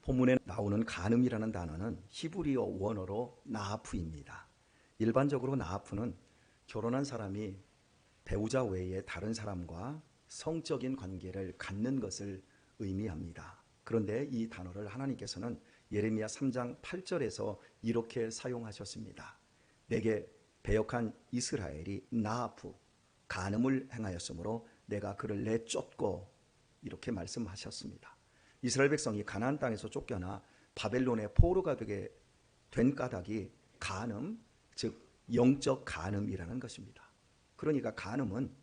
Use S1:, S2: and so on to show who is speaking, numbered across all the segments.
S1: 본문에 나오는 간음이라는 단어는 히브리어 원어로 나하프입니다. 일반적으로 나하프는 결혼한 사람이 배우자 외에 다른 사람과 성적인 관계를 갖는 것을 의미합니다. 그런데 이 단어를 하나님께서는 예레미야 3장 8절에서 이렇게 사용하셨습니다. 내게 배역한 이스라엘이 나하프 간음을 행하였으므로 내가 그를 내쫓고, 이렇게 말씀하셨습니다. 이스라엘 백성이 가나안 땅에서 쫓겨나 바벨론의 포로가 되게 된 까닭이 간음, 즉 영적 간음이라는 것입니다. 그러니까 간음은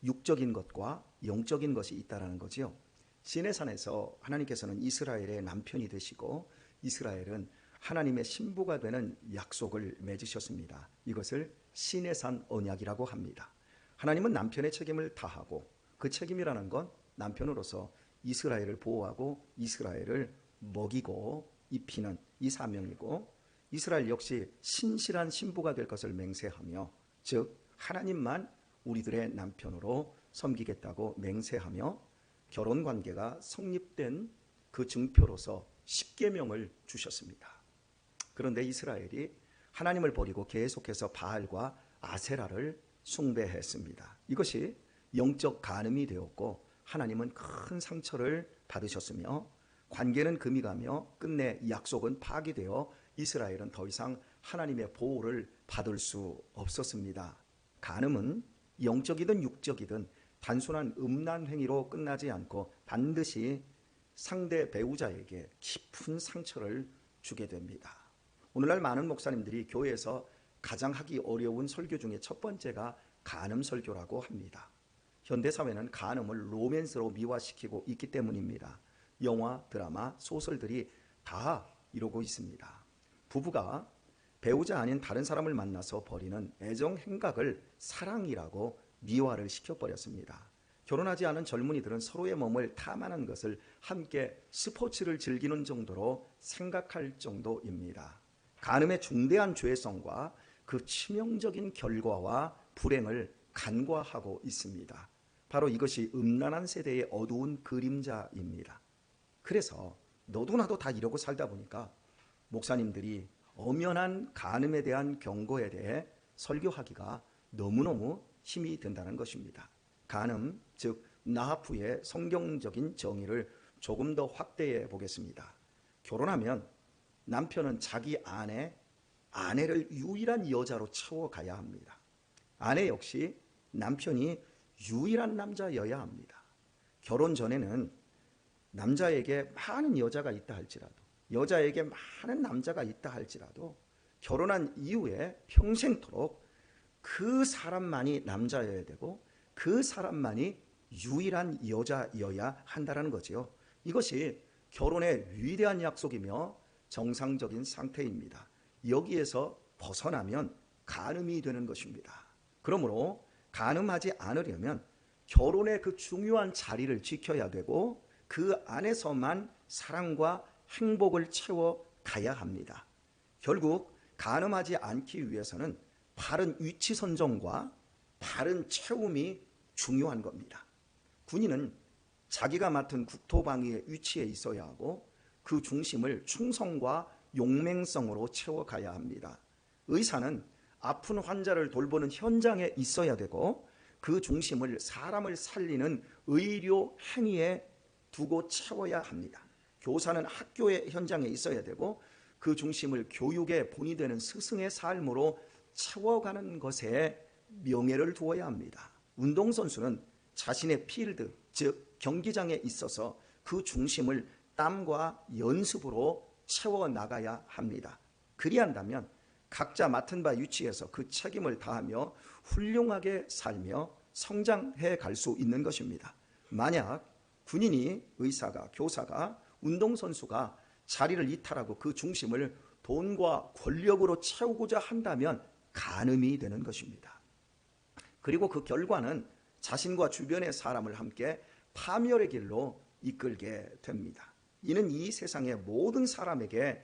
S1: 육적인 것과 영적인 것이 있다라는 거지요. 시내산에서 하나님께서는 이스라엘의 남편이 되시고 이스라엘은 하나님의 신부가 되는 약속을 맺으셨습니다. 이것을 시내산 언약이라고 합니다. 하나님은 남편의 책임을 다하고 그 책임이라는 건 남편으로서 이스라엘을 보호하고 이스라엘을 먹이고 입히는 이 사명이고, 이스라엘 역시 신실한 신부가 될 것을 맹세하며, 즉 하나님만 우리들의 남편으로 섬기겠다고 맹세하며 결혼관계가 성립된 그 증표로서 십계명을 주셨습니다. 그런데 이스라엘이 하나님을 버리고 계속해서 바알과 아세라를 숭배했습니다. 이것이 영적 간음이 되었고 하나님은 큰 상처를 받으셨으며 관계는 금이 가며 끝내 약속은 파기되어 이스라엘은 더 이상 하나님의 보호를 받을 수 없었습니다. 간음은 영적이든 육적이든 단순한 음란 행위로 끝나지 않고 반드시 상대 배우자에게 깊은 상처를 주게 됩니다. 오늘날 많은 목사님들이 교회에서 가장 하기 어려운 설교 중에 첫 번째가 간음 설교라고 합니다. 현대사회는 간음을 로맨스로 미화시키고 있기 때문입니다. 영화, 드라마, 소설들이 다 이러고 있습니다. 부부가 배우자 아닌 다른 사람을 만나서 벌이는 애정 행각을 사랑이라고 미화를 시켜버렸습니다. 결혼하지 않은 젊은이들은 서로의 몸을 탐하는 것을 함께 스포츠를 즐기는 정도로 생각할 정도입니다. 간음의 중대한 죄성과 그 치명적인 결과와 불행을 간과하고 있습니다. 바로 이것이 음란한 세대의 어두운 그림자입니다. 그래서 너도 나도 다 이러고 살다 보니까 목사님들이 엄연한 간음에 대한 경고에 대해 설교하기가 너무너무 힘이 든다는 것입니다. 간음, 즉 나하프의 성경적인 정의를 조금 더 확대해 보겠습니다. 결혼하면 남편은 자기 아내를 유일한 여자로 채워가야 합니다. 아내 역시 남편이 유일한 남자여야 합니다. 결혼 전에는 남자에게 많은 여자가 있다 할지라도, 여자에게 많은 남자가 있다 할지라도 결혼한 이후에 평생토록 그 사람만이 남자여야 되고 그 사람만이 유일한 여자여야 한다는 거지요. 이것이 결혼의 위대한 약속이며 정상적인 상태입니다. 여기에서 벗어나면 간음이 되는 것입니다. 그러므로 간음하지 않으려면 결혼의 그 중요한 자리를 지켜야 되고 그 안에서만 사랑과 행복을 채워가야 합니다. 결국 간음하지 않기 위해서는 바른 위치 선정과 바른 채움이 중요한 겁니다. 군인은 자기가 맡은 국토방위의 위치에 있어야 하고 그 중심을 충성과 용맹성으로 채워가야 합니다. 의사는 아픈 환자를 돌보는 현장에 있어야 되고 그 중심을 사람을 살리는 의료 행위에 두고 채워야 합니다. 교사는 학교의 현장에 있어야 되고 그 중심을 교육의 본이 되는 스승의 삶으로 채워가는 것에 명예를 두어야 합니다. 운동선수는 자신의 필드, 즉 경기장에 있어서 그 중심을 땀과 연습으로 채워나가야 합니다. 그리한다면 각자 맡은 바 위치에서 그 책임을 다하며 훌륭하게 살며 성장해 갈 수 있는 것입니다. 만약 군인이, 의사가, 교사가, 운동선수가 자리를 이탈하고 그 중심을 돈과 권력으로 채우고자 한다면 간음이 되는 것입니다. 그리고 그 결과는 자신과 주변의 사람을 함께 파멸의 길로 이끌게 됩니다. 이는 이 세상의 모든 사람에게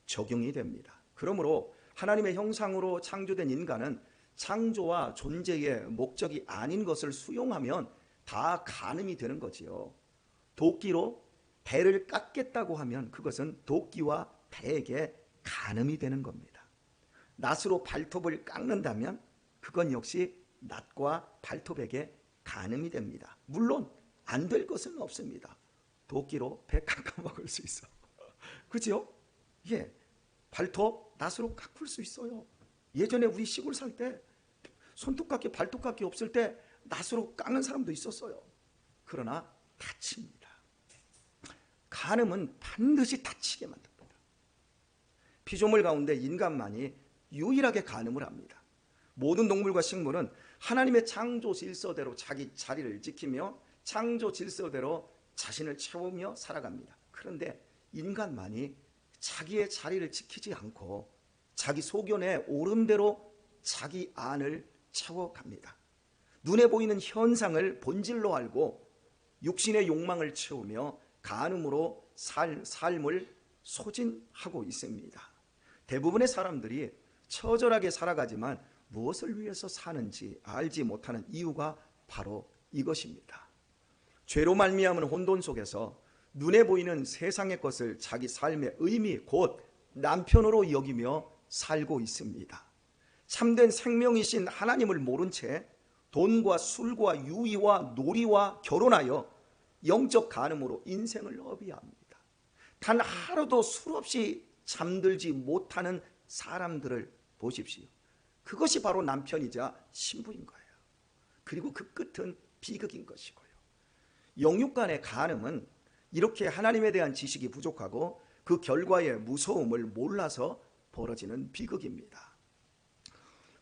S1: 적용이 됩니다. 그러므로 하나님의 형상으로 창조된 인간은 창조와 존재의 목적이 아닌 것을 수용하면 다 간음이 되는 거지요. 도끼로 배를 깎겠다고 하면 그것은 도끼와 배에게 간음이 되는 겁니다. 낫으로 발톱을 깎는다면 그건 역시 낫과 발톱에게 간음이 됩니다. 물론 안 될 것은 없습니다. 도끼로 배 깎아 먹을 수 있어. 그죠? 예, 발톱 낫으로 깎을 수 있어요. 예전에 우리 시골 살 때 손톱깎이 발톱깎이 없을 때 낫으로 깎는 사람도 있었어요. 그러나 다칩니다. 간음은 반드시 다치게 만듭니다. 피조물 가운데 인간만이 유일하게 간음을 합니다. 모든 동물과 식물은 하나님의 창조 질서대로 자기 자리를 지키며 창조 질서대로 자신을 채우며 살아갑니다. 그런데 인간만이 자기의 자리를 지키지 않고 자기 소견에 오른 대로 자기 안을 채워갑니다. 눈에 보이는 현상을 본질로 알고 육신의 욕망을 채우며 간음으로 삶을 소진하고 있습니다. 대부분의 사람들이 처절하게 살아가지만 무엇을 위해서 사는지 알지 못하는 이유가 바로 이것입니다. 죄로 말미암은 혼돈 속에서 눈에 보이는 세상의 것을 자기 삶의 의미 곧 남편으로 여기며 살고 있습니다. 참된 생명이신 하나님을 모른 채 돈과 술과 유의와 놀이와 결혼하여 영적 간음으로 인생을 어비합니다. 단 하루도 술 없이 잠들지 못하는 사람들을 보십시오. 그것이 바로 남편이자 신부인 거예요. 그리고 그 끝은 비극인 것이고요. 영육 간의 간음은 이렇게 하나님에 대한 지식이 부족하고 그 결과의 무서움을 몰라서 벌어지는 비극입니다.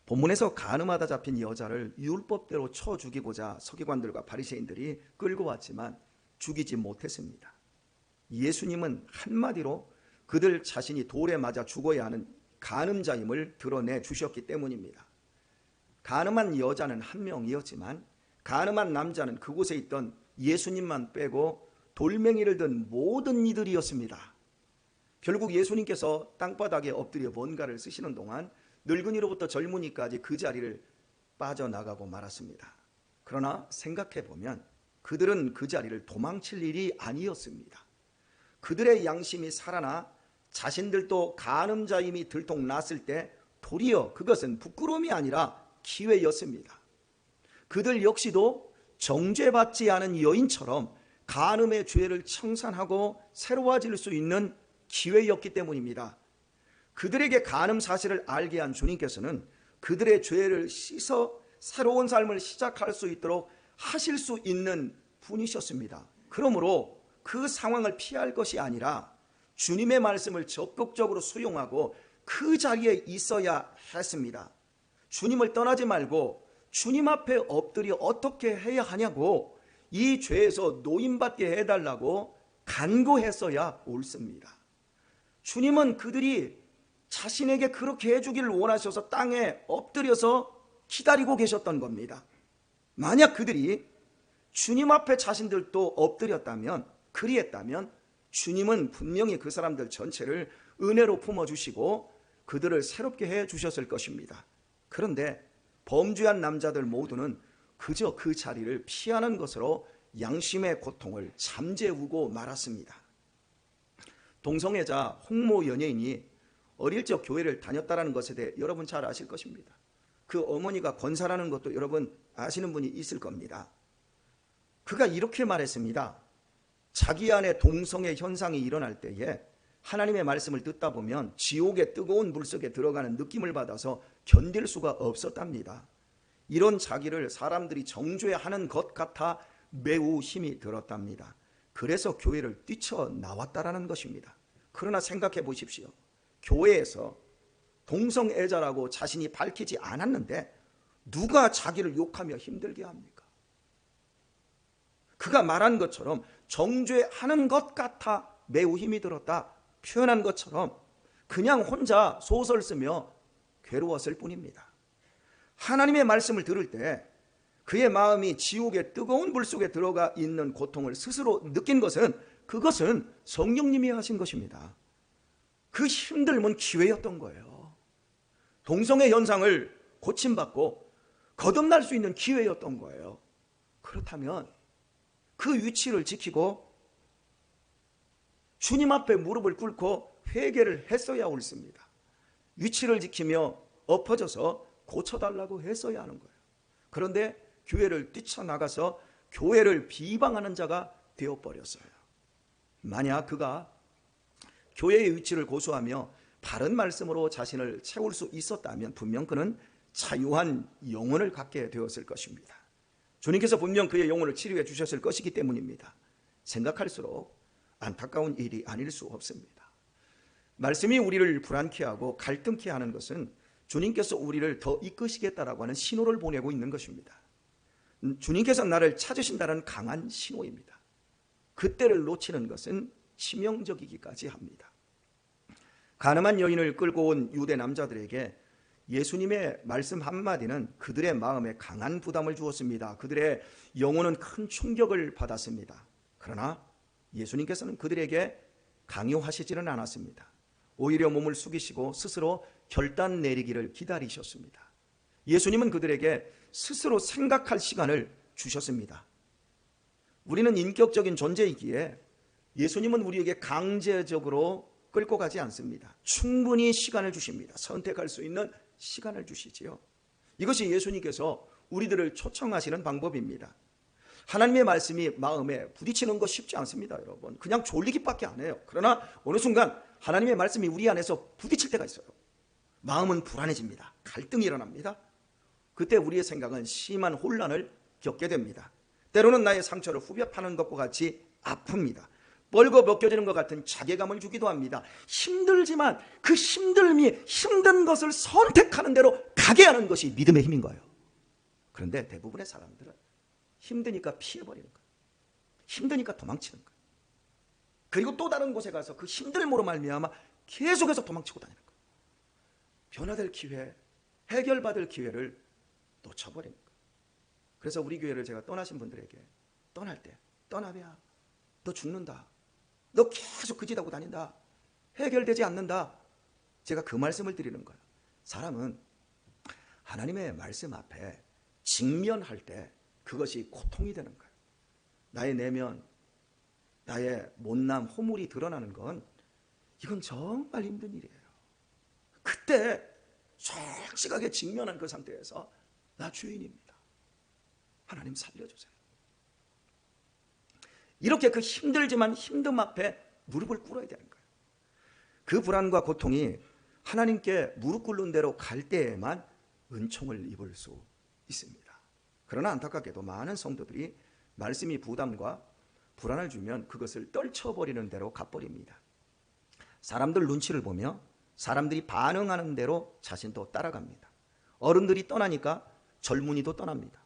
S1: 본문에서 간음하다 잡힌 여자를 율법대로 쳐 죽이고자 서기관들과 바리새인들이 끌고 왔지만 죽이지 못했습니다. 예수님은 한마디로 그들 자신이 돌에 맞아 죽어야 하는 간음자임을 드러내 주셨기 때문입니다. 간음한 여자는 한 명이었지만 간음한 남자는 그곳에 있던 예수님만 빼고 돌멩이를 든 모든 이들이었습니다. 결국 예수님께서 땅바닥에 엎드려 뭔가를 쓰시는 동안 늙은이로부터 젊은이까지 그 자리를 빠져나가고 말았습니다. 그러나 생각해보면 그들은 그 자리를 도망칠 일이 아니었습니다. 그들의 양심이 살아나 자신들도 간음자임이 들통났을 때 도리어 그것은 부끄러움이 아니라 기회였습니다. 그들 역시도 정죄받지 않은 여인처럼 간음의 죄를 청산하고 새로워질 수 있는 기회였기 때문입니다. 그들에게 간음 사실을 알게 한 주님께서는 그들의 죄를 씻어 새로운 삶을 시작할 수 있도록 하실 수 있는 분이셨습니다. 그러므로 그 상황을 피할 것이 아니라 주님의 말씀을 적극적으로 수용하고 그 자리에 있어야 했습니다. 주님을 떠나지 말고 주님 앞에 엎드려 어떻게 해야 하냐고 이 죄에서 노임받게 해달라고 간구했어야 옳습니다. 주님은 그들이 자신에게 그렇게 해주기를 원하셔서 땅에 엎드려서 기다리고 계셨던 겁니다. 만약 그들이 주님 앞에 자신들도 엎드렸다면 그리했다면 주님은 분명히 그 사람들 전체를 은혜로 품어주시고 그들을 새롭게 해주셨을 것입니다. 그런데 범죄한 남자들 모두는 그저 그 자리를 피하는 것으로 양심의 고통을 잠재우고 말았습니다. 동성애자 홍모 연예인이 어릴 적 교회를 다녔다는 것에 대해 여러분 잘 아실 것입니다. 그 어머니가 권사라는 것도 여러분 아시는 분이 있을 겁니다. 그가 이렇게 말했습니다. 자기 안에 동성애 현상이 일어날 때에 하나님의 말씀을 듣다 보면 지옥의 뜨거운 물속에 들어가는 느낌을 받아서 견딜 수가 없었답니다. 이런 자기를 사람들이 정죄하는 것 같아 매우 힘이 들었답니다. 그래서 교회를 뛰쳐나왔다라는 것입니다. 그러나 생각해 보십시오. 교회에서 동성애자라고 자신이 밝히지 않았는데 누가 자기를 욕하며 힘들게 합니까? 그가 말한 것처럼 정죄하는 것 같아 매우 힘이 들었다 표현한 것처럼 그냥 혼자 소설 쓰며 괴로웠을 뿐입니다. 하나님의 말씀을 들을 때 그의 마음이 지옥의 뜨거운 불 속에 들어가 있는 고통을 스스로 느낀 것은 그것은 성령님이 하신 것입니다. 그 힘듦은 기회였던 거예요. 동성애 현상을 고침받고 거듭날 수 있는 기회였던 거예요. 그렇다면 그 위치를 지키고 주님 앞에 무릎을 꿇고 회개를 했어야 옳습니다. 위치를 지키며 엎어져서 고쳐달라고 했어야 하는 거예요. 그런데 교회를 뛰쳐나가서 교회를 비방하는 자가 되어버렸어요. 만약 그가 교회의 위치를 고수하며 바른 말씀으로 자신을 채울 수 있었다면 분명 그는 자유한 영혼을 갖게 되었을 것입니다. 주님께서 분명 그의 영혼을 치료해 주셨을 것이기 때문입니다. 생각할수록 안타까운 일이 아닐 수 없습니다. 말씀이 우리를 불안케 하고 갈등케 하는 것은 주님께서 우리를 더 이끄시겠다라고 하는 신호를 보내고 있는 것입니다. 주님께서 나를 찾으신다는 강한 신호입니다. 그때를 놓치는 것은 치명적이기까지 합니다. 가늠한 여인을 끌고 온 유대 남자들에게 예수님의 말씀 한마디는 그들의 마음에 강한 부담을 주었습니다. 그들의 영혼은 큰 충격을 받았습니다. 그러나 예수님께서는 그들에게 강요하시지는 않았습니다. 오히려 몸을 숙이시고 스스로 결단 내리기를 기다리셨습니다. 예수님은 그들에게 스스로 생각할 시간을 주셨습니다. 우리는 인격적인 존재이기에 예수님은 우리에게 강제적으로 끌고 가지 않습니다. 충분히 시간을 주십니다. 선택할 수 있는 시간을 주시지요. 이것이 예수님께서 우리들을 초청하시는 방법입니다. 하나님의 말씀이 마음에 부딪히는 거 쉽지 않습니다, 여러분. 그냥 졸리기밖에 안 해요. 그러나 어느 순간 하나님의 말씀이 우리 안에서 부딪힐 때가 있어요. 마음은 불안해집니다. 갈등이 일어납니다. 그때 우리의 생각은 심한 혼란을 겪게 됩니다. 때로는 나의 상처를 후벼 파는 것과 같이 아픕니다. 뻘거 벗겨지는 것 같은 자괴감을 주기도 합니다. 힘들지만 그 힘듦이 힘든 것을 선택하는 대로 가게 하는 것이 믿음의 힘인 거예요. 그런데 대부분의 사람들은 힘드니까 피해버리는 거예요. 힘드니까 도망치는 거예요. 그리고 또 다른 곳에 가서 그 힘들므로 말미암아 계속해서 도망치고 다니는 거예요. 변화될 기회, 해결받을 기회를 놓쳐버리는 거예요. 그래서 우리 교회를 제가 떠나신 분들에게 떠날 때 떠나면 너 죽는다. 너 계속 그 짓 하고 다닌다. 해결되지 않는다. 제가 그 말씀을 드리는 거예요. 사람은 하나님의 말씀 앞에 직면할 때 그것이 고통이 되는 거예요. 나의 내면, 나의 못남, 허물이 드러나는 건 이건 정말 힘든 일이에요. 그때 솔직하게 직면한 그 상태에서 나 주인입니다. 하나님 살려주세요. 이렇게 그 힘들지만 힘듦 앞에 무릎을 꿇어야 되는 거예요. 그 불안과 고통이 하나님께 무릎 꿇는 대로 갈 때에만 은총을 입을 수 있습니다. 그러나 안타깝게도 많은 성도들이 말씀이 부담과 불안을 주면 그것을 떨쳐버리는 대로 가버립니다. 사람들 눈치를 보며 사람들이 반응하는 대로 자신도 따라갑니다. 어른들이 떠나니까 젊은이도 떠납니다.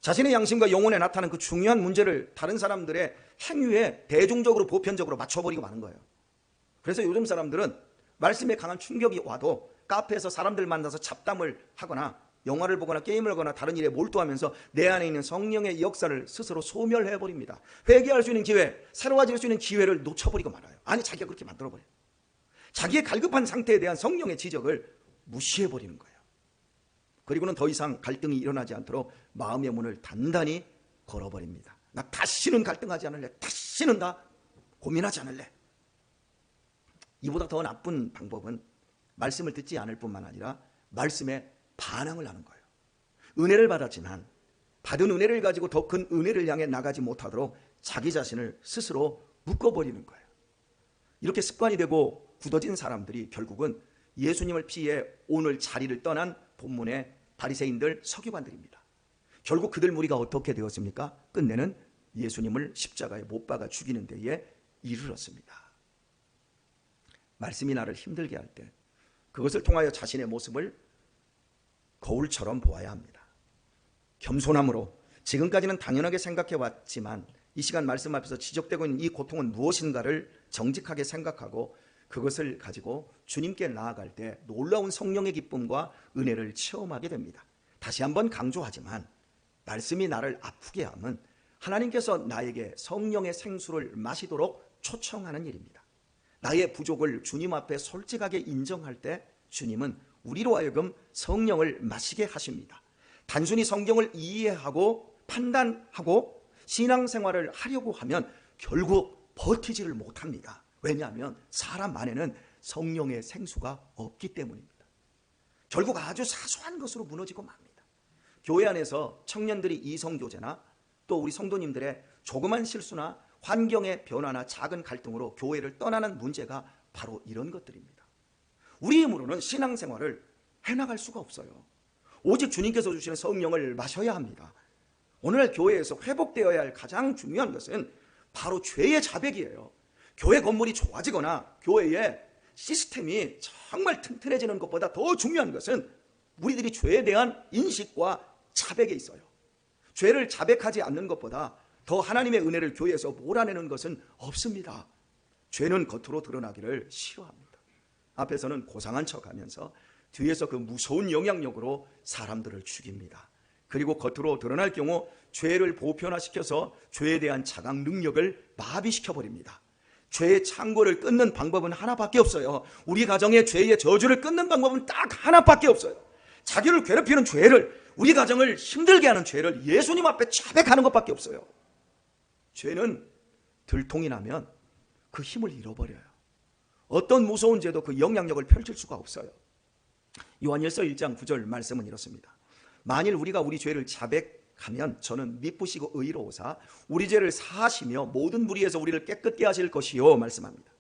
S1: 자신의 양심과 영혼에 나타나는 그 중요한 문제를 다른 사람들의 행위에 대중적으로 보편적으로 맞춰버리고 마는 거예요. 그래서 요즘 사람들은 말씀에 강한 충격이 와도 카페에서 사람들 만나서 잡담을 하거나 영화를 보거나 게임을 하거나 다른 일에 몰두하면서 내 안에 있는 성령의 역사를 스스로 소멸해버립니다. 회개할 수 있는 기회, 새로워질 수 있는 기회를 놓쳐버리고 말아요. 아니 자기가 그렇게 만들어버려요. 자기의 갈급한 상태에 대한 성령의 지적을 무시해버리는 거예요. 그리고는 더 이상 갈등이 일어나지 않도록 마음의 문을 단단히 걸어버립니다. 나 다시는 갈등하지 않을래. 다시는 다 고민하지 않을래. 이보다 더 나쁜 방법은 말씀을 듣지 않을 뿐만 아니라 말씀에 반항을 하는 거예요. 은혜를 받았지만 받은 은혜를 가지고 더 큰 은혜를 향해 나가지 못하도록 자기 자신을 스스로 묶어버리는 거예요. 이렇게 습관이 되고 굳어진 사람들이 결국은 예수님을 피해 오늘 자리를 떠난 본문의 바리새인들, 서기관들입니다. 결국 그들 무리가 어떻게 되었습니까? 끝내는 예수님을 십자가에 못 박아 죽이는 데에 이르렀습니다. 말씀이 나를 힘들게 할 때 그것을 통하여 자신의 모습을 거울처럼 보아야 합니다. 겸손함으로 지금까지는 당연하게 생각해 왔지만 이 시간 말씀 앞에서 지적되고 있는 이 고통은 무엇인가를 정직하게 생각하고 그것을 가지고 주님께 나아갈 때 놀라운 성령의 기쁨과 은혜를 체험하게 됩니다. 다시 한번 강조하지만 말씀이 나를 아프게 함은 하나님께서 나에게 성령의 생수를 마시도록 초청하는 일입니다. 나의 부족을 주님 앞에 솔직하게 인정할 때 주님은 우리로 하여금 성령을 마시게 하십니다. 단순히 성경을 이해하고 판단하고 신앙생활을 하려고 하면 결국 버티지를 못합니다. 왜냐하면 사람 안에는 성령의 생수가 없기 때문입니다. 결국 아주 사소한 것으로 무너지고 맙니다. 교회 안에서 청년들이 이성교제나 또 우리 성도님들의 조그만 실수나 환경의 변화나 작은 갈등으로 교회를 떠나는 문제가 바로 이런 것들입니다. 우리 힘으로는 신앙생활을 해나갈 수가 없어요. 오직 주님께서 주시는 성령을 마셔야 합니다. 오늘날 교회에서 회복되어야 할 가장 중요한 것은 바로 죄의 자백이에요. 교회 건물이 좋아지거나 교회의 시스템이 정말 튼튼해지는 것보다 더 중요한 것은 우리들이 죄에 대한 인식과 자백에 있어요. 죄를 자백하지 않는 것보다 더 하나님의 은혜를 교회에서 몰아내는 것은 없습니다. 죄는 겉으로 드러나기를 싫어합니다. 앞에서는 고상한 척하면서 뒤에서 그 무서운 영향력으로 사람들을 죽입니다. 그리고 겉으로 드러날 경우 죄를 보편화시켜서 죄에 대한 자각 능력을 마비시켜버립니다. 죄의 창고를 끊는 방법은 하나밖에 없어요. 우리 가정의 죄의 저주를 끊는 방법은 딱 하나밖에 없어요. 자기를 괴롭히는 죄를, 우리 가정을 힘들게 하는 죄를 예수님 앞에 자백하는 것밖에 없어요. 죄는 들통이 나면 그 힘을 잃어버려요. 어떤 무서운 죄도 그 영향력을 펼칠 수가 없어요. 요한일서 1장 9절 말씀은 이렇습니다. 만일 우리가 우리 죄를 자백하면 저는 미쁘시고 의로우사 우리 죄를 사하시며 모든 불의에서 우리를 깨끗게 하실 것이요 말씀합니다.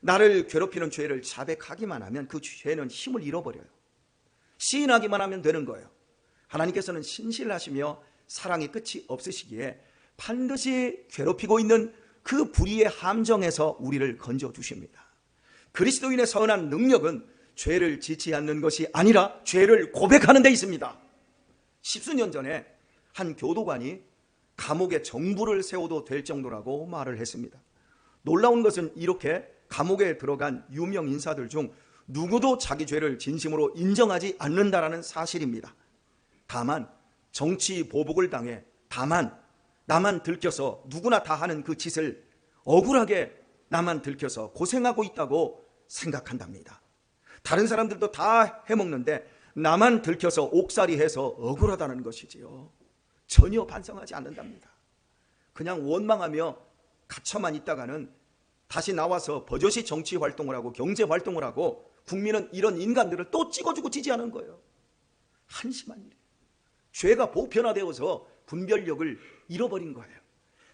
S1: 나를 괴롭히는 죄를 자백하기만 하면 그 죄는 힘을 잃어버려요. 시인하기만 하면 되는 거예요. 하나님께서는 신실하시며 사랑이 끝이 없으시기에 반드시 괴롭히고 있는 그 불의의 함정에서 우리를 건져주십니다. 그리스도인의 선한 능력은 죄를 짓지 않는 것이 아니라 죄를 고백하는 데 있습니다. 십수년 전에 한 교도관이 감옥에 정부를 세워도 될 정도라고 말을 했습니다. 놀라운 것은 이렇게 감옥에 들어간 유명 인사들 중 누구도 자기 죄를 진심으로 인정하지 않는다라는 사실입니다. 다만 정치 보복을 당해 나만 들켜서 누구나 다 하는 그 짓을 억울하게 나만 들켜서 고생하고 있다고 생각한답니다. 다른 사람들도 다 해먹는데 나만 들켜서 옥살이해서 억울하다는 것이지요. 전혀 반성하지 않는답니다. 그냥 원망하며 갇혀만 있다가는 다시 나와서 버젓이 정치 활동을 하고 경제 활동을 하고 국민은 이런 인간들을 또 찍어주고 지지하는 거예요. 한심한 일이에요. 죄가 보편화되어서 분별력을 잃어버린 거예요.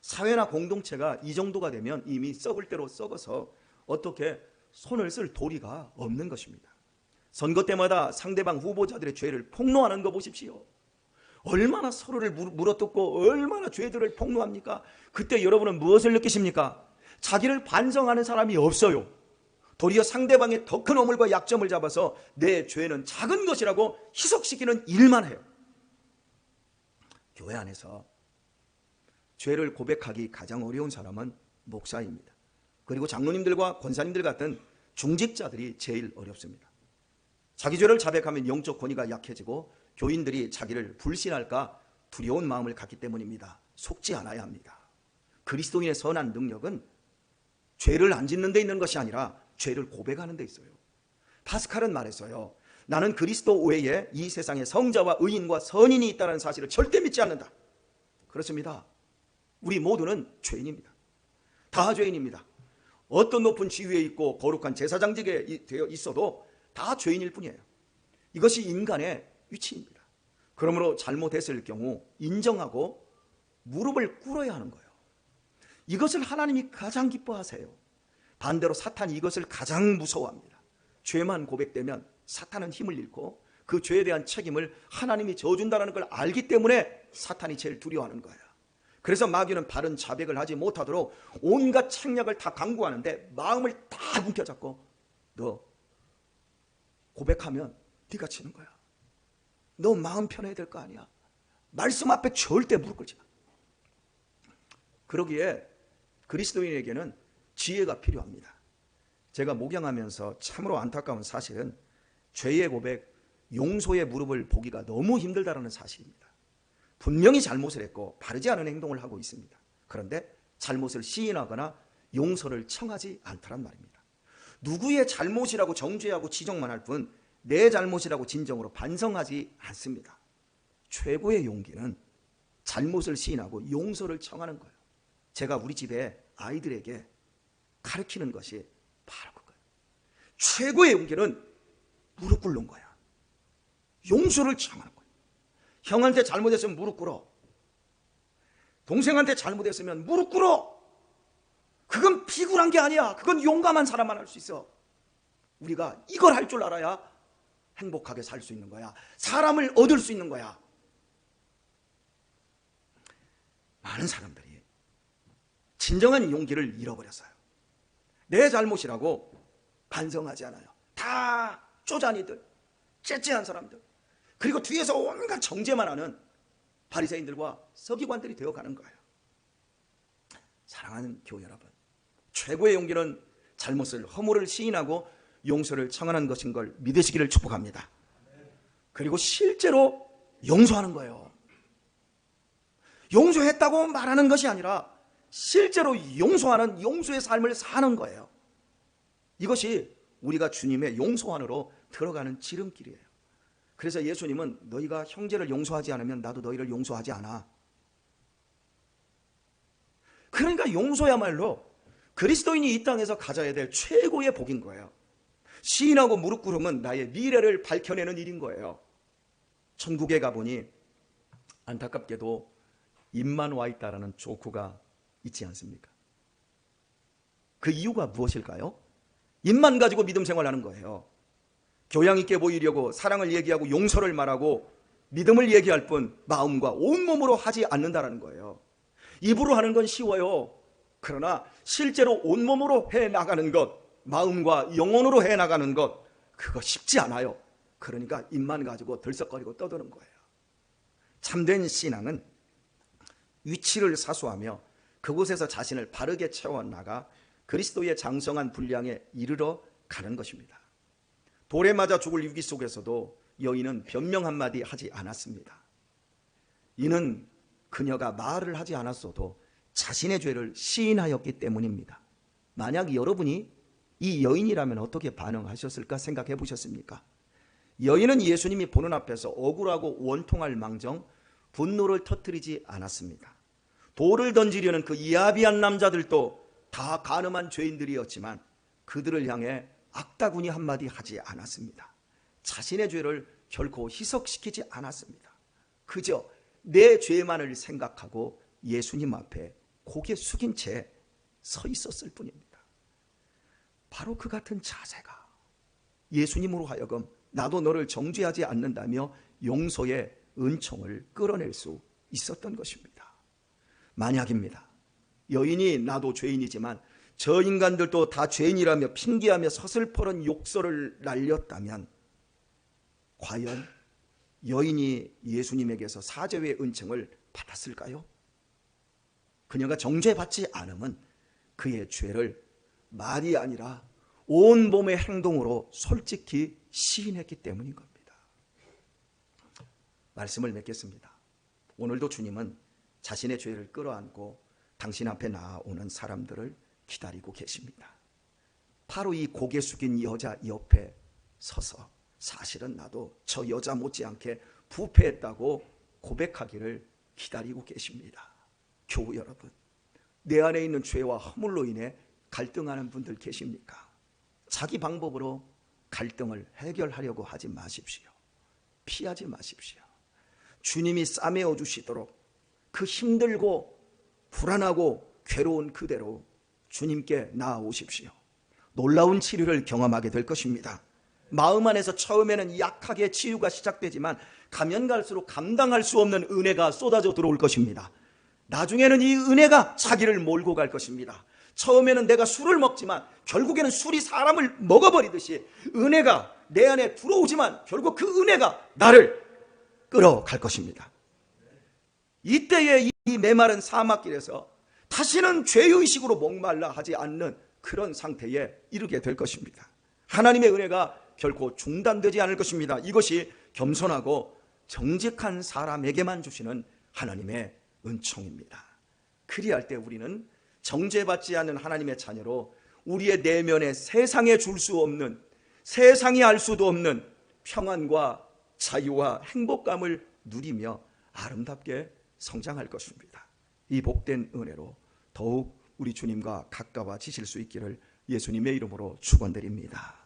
S1: 사회나 공동체가 이 정도가 되면 이미 썩을 대로 썩어서 어떻게 손을 쓸 도리가 없는 것입니다. 선거 때마다 상대방 후보자들의 죄를 폭로하는 거 보십시오. 얼마나 서로를 물어뜯고 얼마나 죄들을 폭로합니까? 그때 여러분은 무엇을 느끼십니까? 자기를 반성하는 사람이 없어요. 도리어 상대방의 더 큰 허물과 약점을 잡아서 내 죄는 작은 것이라고 희석시키는 일만 해요. 교회 안에서 죄를 고백하기 가장 어려운 사람은 목사입니다. 그리고 장로님들과 권사님들 같은 중직자들이 제일 어렵습니다. 자기 죄를 자백하면 영적 권위가 약해지고 교인들이 자기를 불신할까 두려운 마음을 갖기 때문입니다. 속지 않아야 합니다. 그리스도인의 선한 능력은 죄를 안 짓는 데 있는 것이 아니라 죄를 고백하는 데 있어요. 파스칼은 말했어요. 나는 그리스도 외에 이 세상에 성자와 의인과 선인이 있다는 사실을 절대 믿지 않는다. 그렇습니다. 우리 모두는 죄인입니다. 다 죄인입니다. 어떤 높은 지위에 있고 거룩한 제사장직에 되어 있어도 다 죄인일 뿐이에요. 이것이 인간의 위치입니다. 그러므로 잘못했을 경우 인정하고 무릎을 꿇어야 하는 거예요. 이것을 하나님이 가장 기뻐하세요. 반대로 사탄이 이것을 가장 무서워합니다. 죄만 고백되면 사탄은 힘을 잃고 그 죄에 대한 책임을 하나님이 져준다는 걸 알기 때문에 사탄이 제일 두려워하는 거예요. 그래서 마귀는 바른 자백을 하지 못하도록 온갖 책략을 다 강구하는데 마음을 다 움켜잡고 너 고백하면 네가 치는 거야. 너 마음 편해야 될 거 아니야. 말씀 앞에 절대 무릎 꿇지 마. 그러기에 그리스도인에게는 지혜가 필요합니다. 제가 목양하면서 참으로 안타까운 사실은 죄의 고백, 용서의 무릎을 보기가 너무 힘들다는 사실입니다. 분명히 잘못을 했고 바르지 않은 행동을 하고 있습니다. 그런데 잘못을 시인하거나 용서를 청하지 않더란 말입니다. 누구의 잘못이라고 정죄하고 지적만 할 뿐 내 잘못이라고 진정으로 반성하지 않습니다. 최고의 용기는 잘못을 시인하고 용서를 청하는 거예요. 제가 우리 집에 아이들에게 가르치는 것이 바로 그거예요. 최고의 용기는 무릎 꿇는 거야. 용서를 청하는 거야. 형한테 잘못했으면 무릎 꿇어. 동생한테 잘못했으면 무릎 꿇어. 그건 비굴한 게 아니야. 그건 용감한 사람만 할 수 있어. 우리가 이걸 할 줄 알아야 행복하게 살 수 있는 거야. 사람을 얻을 수 있는 거야. 많은 사람들이 진정한 용기를 잃어버렸어요. 내 잘못이라고 반성하지 않아요. 다 쪼잔이들, 째째한 사람들, 그리고 뒤에서 온갖 정죄만 하는 바리새인들과 서기관들이 되어가는 거예요. 사랑하는 교회 여러분, 최고의 용기는 잘못을, 허물을 시인하고 용서를 청하는 것인 걸 믿으시기를 축복합니다. 그리고 실제로 용서하는 거예요. 용서했다고 말하는 것이 아니라 실제로 용서하는 용서의 삶을 사는 거예요. 이것이 우리가 주님의 용서 안으로 들어가는 지름길이에요. 그래서 예수님은 너희가 형제를 용서하지 않으면 나도 너희를 용서하지 않아. 그러니까 용서야말로 그리스도인이 이 땅에서 가져야 될 최고의 복인 거예요. 시인하고 무릎 꿇음은 나의 미래를 밝혀내는 일인 거예요. 천국에 가보니 안타깝게도 입만 와 있다라는 조크가 있지 않습니까? 그 이유가 무엇일까요? 입만 가지고 믿음 생활하는 거예요. 교양 있게 보이려고 사랑을 얘기하고 용서를 말하고 믿음을 얘기할 뿐 마음과 온몸으로 하지 않는다라는 거예요. 입으로 하는 건 쉬워요. 그러나 실제로 온몸으로 해나가는 것, 마음과 영혼으로 해나가는 것, 그거 쉽지 않아요. 그러니까 입만 가지고 들썩거리고 떠드는 거예요. 참된 신앙은 위치를 사수하며 그곳에서 자신을 바르게 채워나가 그리스도의 장성한 분량에 이르러 가는 것입니다. 돌에 맞아 죽을 위기 속에서도 여인은 변명 한마디 하지 않았습니다. 이는 그녀가 말을 하지 않았어도 자신의 죄를 시인하였기 때문입니다. 만약 여러분이 이 여인이라면 어떻게 반응하셨을까 생각해 보셨습니까? 여인은 예수님이 보는 앞에서 억울하고 원통할 망정 분노를 터뜨리지 않았습니다. 돌을 던지려는 그 이아비한 남자들도 다 간음한 죄인들이었지만 그들을 향해 악다구니 한마디 하지 않았습니다. 자신의 죄를 결코 희석시키지 않았습니다. 그저 내 죄만을 생각하고 예수님 앞에 고개 숙인 채 서 있었을 뿐입니다. 바로 그 같은 자세가 예수님으로 하여금 나도 너를 정죄하지 않는다며 용서의 은총을 끌어낼 수 있었던 것입니다. 만약입니다. 여인이 나도 죄인이지만 저 인간들도 다 죄인이라며 핑계하며 서슬퍼런 욕설을 날렸다면 과연 여인이 예수님에게서 사죄의 은총을 받았을까요? 그녀가 정죄받지 않으면 그의 죄를 말이 아니라 온 몸의 행동으로 솔직히 시인했기 때문인 겁니다. 말씀을 맺겠습니다. 오늘도 주님은 자신의 죄를 끌어안고 당신 앞에 나아오는 사람들을 기다리고 계십니다. 바로 이 고개 숙인 여자 옆에 서서 사실은 나도 저 여자 못지않게 부패했다고 고백하기를 기다리고 계십니다. 교우 여러분, 내 안에 있는 죄와 허물로 인해 갈등하는 분들 계십니까? 자기 방법으로 갈등을 해결하려고 하지 마십시오. 피하지 마십시오. 주님이 싸매어 주시도록 그 힘들고 불안하고 괴로운 그대로 주님께 나아오십시오. 놀라운 치료를 경험하게 될 것입니다. 마음 안에서 처음에는 약하게 치유가 시작되지만 가면 갈수록 감당할 수 없는 은혜가 쏟아져 들어올 것입니다. 나중에는 이 은혜가 자기를 몰고 갈 것입니다. 처음에는 내가 술을 먹지만 결국에는 술이 사람을 먹어버리듯이 은혜가 내 안에 들어오지만 결국 그 은혜가 나를 끌어갈 것입니다. 이때에 이 메마른 사막길에서 다시는 죄의식으로 목말라 하지 않는 그런 상태에 이르게 될 것입니다. 하나님의 은혜가 결코 중단되지 않을 것입니다. 이것이 겸손하고 정직한 사람에게만 주시는 하나님의 은총입니다. 그리할 때 우리는 정죄받지 않는 하나님의 자녀로 우리의 내면에 세상에 줄 수 없는, 세상이 알 수도 없는 평안과 자유와 행복감을 누리며 아름답게 성장할 것입니다. 이 복된 은혜로 더욱 우리 주님과 가까워지실 수 있기를 예수님의 이름으로 축원드립니다.